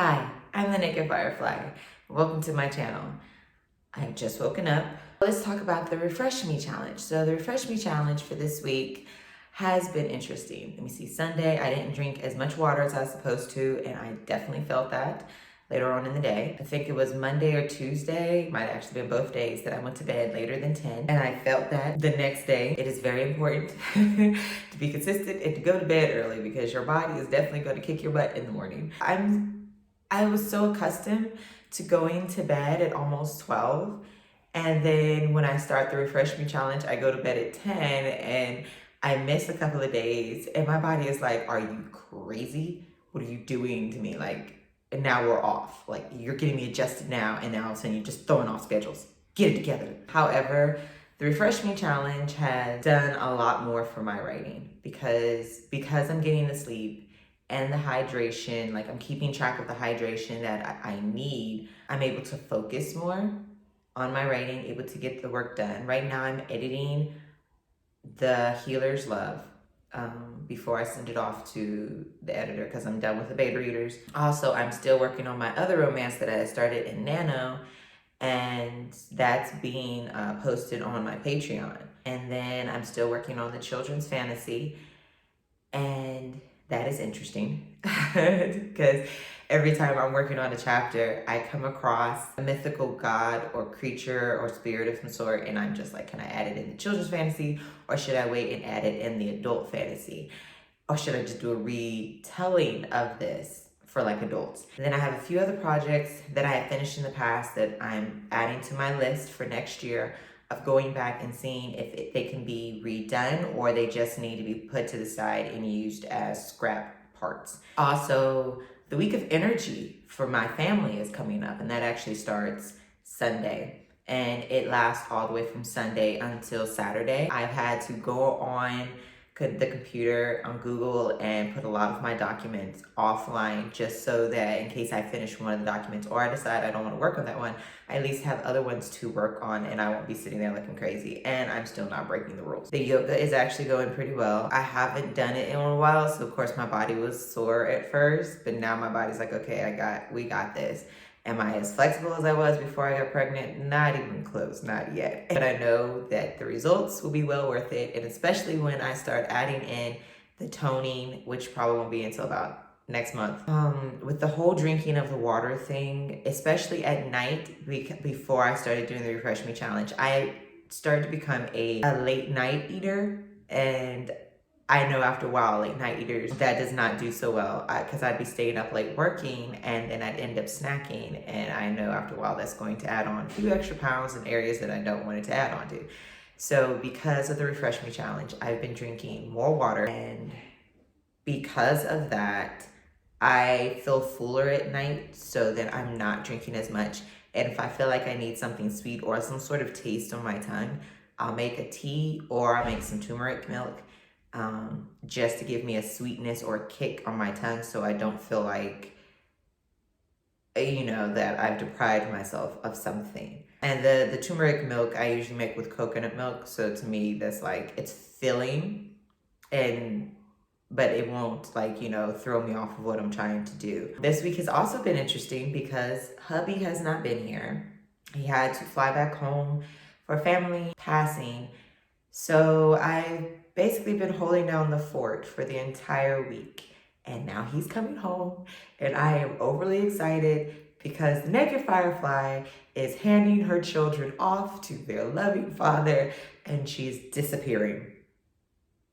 Hi, I'm the Naked FireFly. Welcome to my channel. I've just woken up. Let's talk about the Refresh Me challenge. So the Refresh Me challenge for this week has been interesting. Let me see, Sunday, I didn't drink as much water as I was supposed to, and I definitely felt that later on in the day. I think it was Monday or Tuesday, might have actually been both days, that I went to bed later than 10, and I felt that the next day. It is very important to be consistent and to go to bed early because your body is definitely going to kick your butt in the morning. I was so accustomed to going to bed at almost 12. And then when I start the Refresh Me challenge, I go to bed at 10 and I miss a couple of days. And my body is like, are you crazy? What are you doing to me? Like, and now we're off. Like, you're getting me adjusted now. And now all of a sudden you're just throwing off schedules. Get it together. However, the Refresh Me challenge has done a lot more for my writing because I'm getting the sleep and the hydration, like I'm keeping track of the hydration that I need, I'm able to focus more on my writing, able to get the work done. Right now I'm editing the Healer's Love before I send it off to the editor because I'm done with the beta readers. Also, I'm still working on my other romance that I started in Nano, and that's being posted on my Patreon. And then I'm still working on the children's fantasy, and that is interesting because every time I'm working on a chapter, I come across a mythical god or creature or spirit of some sort, and I'm just like, can I add it in the children's fantasy, or should I wait and add it in the adult fantasy? Or should I just do a retelling of this for like adults? And then I have a few other projects that I have finished in the past that I'm adding to my list for next year of going back and seeing if they can be redone or they just need to be put to the side and used as scrap parts. Also, the week of energy for my family is coming up, and that actually starts Sunday. And it lasts all the way from Sunday until Saturday. I've had to go on the computer on Google and put a lot of my documents offline just so that in case I finish one of the documents or I decide I don't want to work on that one, I at least have other ones to work on and I won't be sitting there looking crazy, and I'm still not breaking the rules. The yoga is actually going pretty well. I haven't done it in a while, so of course my body was sore at first, but now my body's like, okay, we got this. Am I as flexible as I was before I got pregnant? Not even close, not yet. But I know that the results will be well worth it, and especially when I start adding in the toning, which probably won't be until about next month. With the whole drinking of the water thing, especially at night, before I started doing the Refresh Me challenge, I started to become a late night eater, and I know after a while, late night eaters, that does not do so well because I'd be staying up late working and then I'd end up snacking. And I know after a while that's going to add on a few extra pounds in areas that I don't want it to add on to. So because of the Refresh Me challenge, I've been drinking more water, and because of that, I feel fuller at night, so that I'm not drinking as much. And if I feel like I need something sweet or some sort of taste on my tongue, I'll make a tea or I'll make some turmeric milk just to give me a sweetness or a kick on my tongue so I don't feel like, that I've deprived myself of something. And the turmeric milk I usually make with coconut milk, so to me that's like, it's filling, but it won't throw me off of what I'm trying to do. This week has also been interesting because hubby has not been here. He had to fly back home for family passing. So I've basically been holding down the fort for the entire week. And now he's coming home, and I am overly excited because the Naked FireFly is handing her children off to their loving father, and she's disappearing.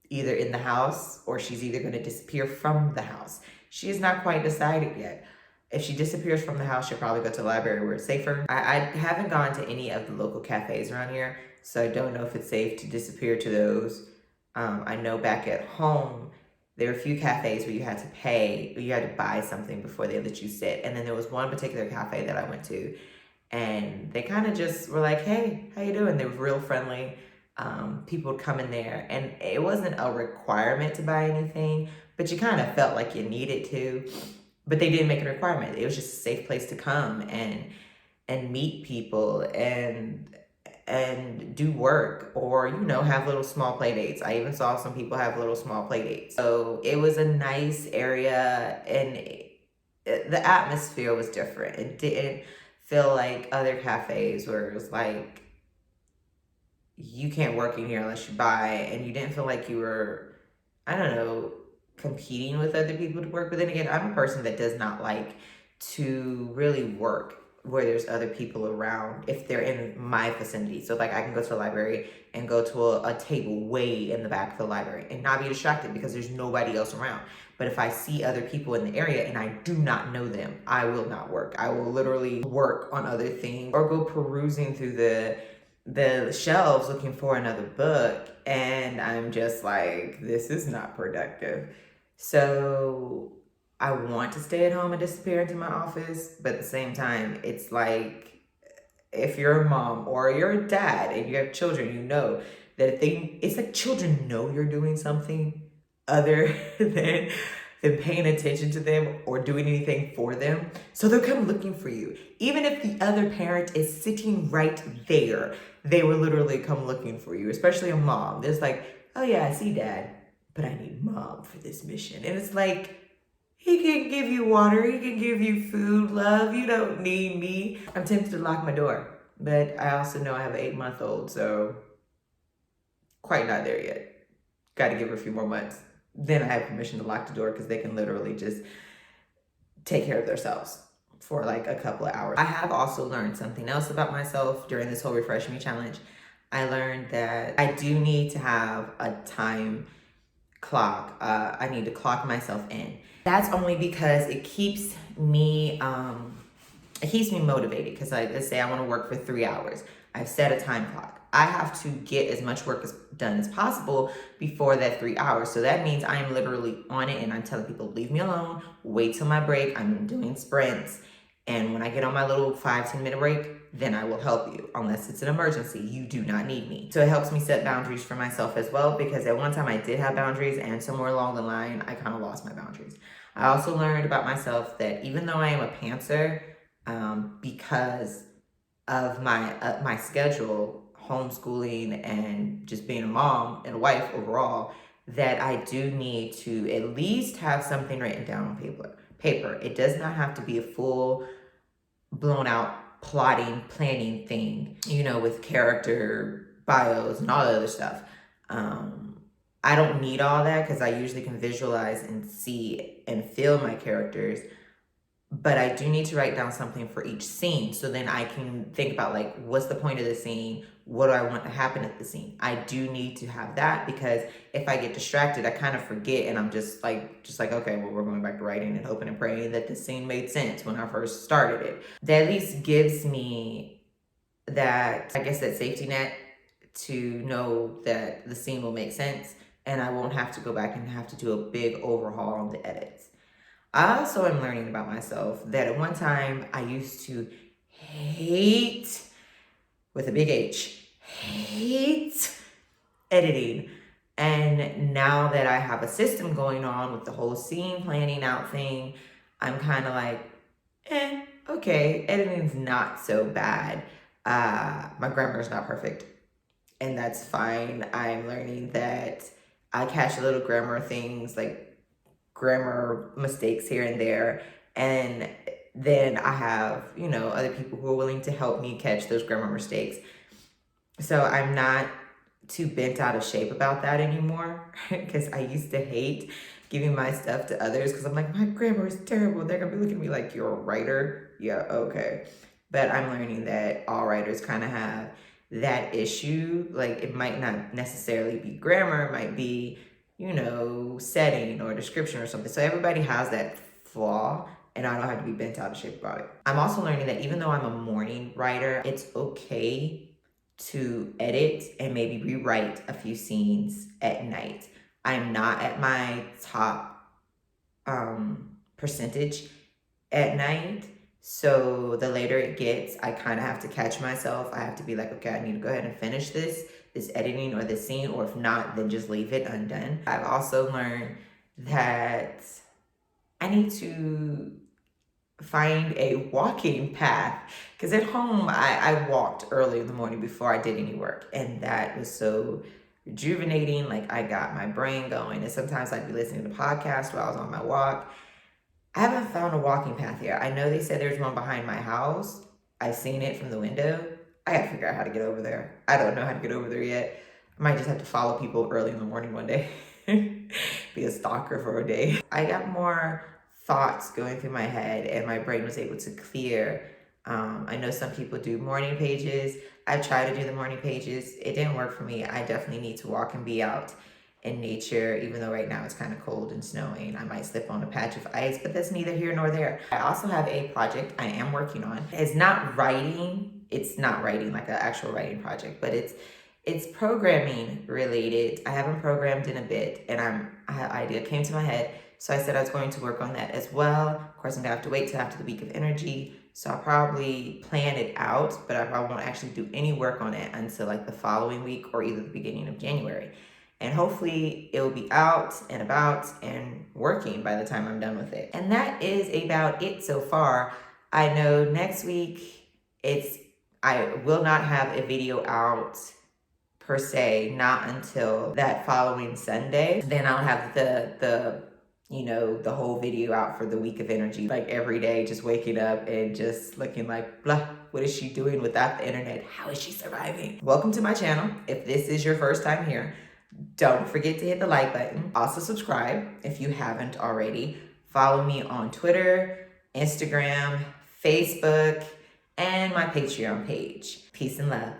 Either in the house, or she's either going to disappear from the house. She is not quite decided yet. If she disappears from the house, she'll probably go to the library where it's safer. I haven't gone to any of the local cafes around here, so I don't know if it's safe to disappear to those. I know back at home, there were a few cafes where you had to pay, or you had to buy something before they let you sit. And then there was one particular cafe that I went to, and they kind of just were like, hey, how you doing? They were real friendly. People would come in there, and it wasn't a requirement to buy anything, but you kind of felt like you needed to. But they didn't make it a requirement. It was just a safe place to come and meet people and do work, or have little small play dates. I even saw some people have little small play dates. So it was a nice area, and the atmosphere was different. It didn't feel like other cafes where it was like, you can't work in here unless you buy, and you didn't feel like you were, I don't know, competing with other people to work. But then again, I'm a person that does not like to really work where there's other people around if they're in my vicinity. So like I can go to the library and go to a table way in the back of the library and not be distracted because there's nobody else around. But if I see other people in the area and I do not know them, I will not work. I will literally work on other things or go perusing through the shelves looking for another book, and I'm just like, this is not productive. So I want to stay at home and disappear into my office, but at the same time, it's like, if you're a mom or you're a dad and you have children, you know that it's like children know you're doing something other than paying attention to them or doing anything for them. So they'll come looking for you. Even if the other parent is sitting right there, they will literally come looking for you, especially a mom. There's like, oh yeah, I see dad, but I need mom for this mission. And it's like, he can give you water, he can give you food, love, you don't need me. I'm tempted to lock my door, but I also know I have an 8-month-old, so quite not there yet. Got to give her a few more months. Then I have permission to lock the door because they can literally just take care of themselves for like a couple of hours. I have also learned something else about myself during this whole Refresh Me challenge. I learned that I do need to have a time clock. I need to clock myself in. That's only because it keeps me motivated. Because let's say I want to work for 3 hours. I've set a time clock. I have to get as much work done as possible before that 3 hours. So that means I am literally on it and I'm telling people, leave me alone, wait till my break. I'm doing sprints. And when I get on my little 5-10 minute break, then I will help you. Unless it's an emergency, you do not need me. So it helps me set boundaries for myself as well, because at one time I did have boundaries and somewhere along the line, I kind of lost my boundaries. I also learned about myself that even though I am a pantser, because of my schedule, homeschooling and just being a mom and a wife overall, that I do need to at least have something written down on paper. It does not have to be a full blown out plotting, planning thing, with character bios and all the other stuff. I don't need all that because I usually can visualize and see and feel my characters. But I do need to write down something for each scene, so then I can think about like, what's the point of the scene? What do I want to happen at the scene? I do need to have that, because if I get distracted, I kind of forget, and I'm just like, okay, well, we're going back to writing and hoping and praying that the scene made sense when I first started it. That at least gives me that, I guess, that safety net to know that the scene will make sense and I won't have to go back and have to do a big overhaul on the edits. I also am learning about myself that at one time I used to hate, with a big H, hate editing. And now that I have a system going on with the whole scene planning out thing, I'm kind of like, okay, editing's not so bad. My grammar is not perfect, and that's fine. I'm learning that I catch little grammar things, like grammar mistakes here and there, and then I have, other people who are willing to help me catch those grammar mistakes. So I'm not too bent out of shape about that anymore, because I used to hate giving my stuff to others because I'm like, my grammar is terrible. They're gonna be looking at me like, you're a writer? Yeah, okay. But I'm learning that all writers kind of have that issue. Like, it might not necessarily be grammar, it might be, setting or description or something. So everybody has that flaw, and I don't have to be bent out of shape about it. I'm also learning that even though I'm a morning writer, it's okay to edit and maybe rewrite a few scenes at night. I'm not at my top percentage at night. So the later it gets, I kind of have to catch myself. I have to be like, okay, I need to go ahead and finish this editing or this scene, or if not, then just leave it undone. I've also learned that I need to find a walking path, because at home I walked early in the morning before I did any work, and that was so rejuvenating. Like, I got my brain going, and sometimes I'd be listening to podcasts while I was on my walk. I haven't found a walking path yet. I know they said there's one behind my house. I've seen it from the window. I gotta figure out how to get over there. I don't know how to get over there yet. I might just have to follow people early in the morning one day. Be a stalker for a day. I got more thoughts going through my head and my brain was able to clear. I know some people do morning pages. I've tried to do the morning pages. It didn't work for me. I definitely need to walk and be out in nature, even though right now it's kind of cold and snowing. I might slip on a patch of ice, but that's neither here nor there. I also have a project I am working on. It's not writing like an actual writing project, but it's programming related. I haven't programmed in a bit, and an idea came to my head, so I said I was going to work on that as well. Of course, I'm gonna have to wait till after the week of energy, so I'll probably plan it out, but I probably won't actually do any work on it until like the following week or either the beginning of January. And hopefully it will be out and about and working by the time I'm done with it. And that is about it so far. I know next week I will not have a video out per se, not until that following Sunday. Then I'll have the whole video out for the week of energy, like every day, just waking up and just looking like, blah, what is she doing without the internet? How is she surviving? Welcome to my channel. If this is your first time here, don't forget to hit the like button. Also subscribe if you haven't already. Follow me on Twitter, Instagram, Facebook, and my Patreon page. Peace and love.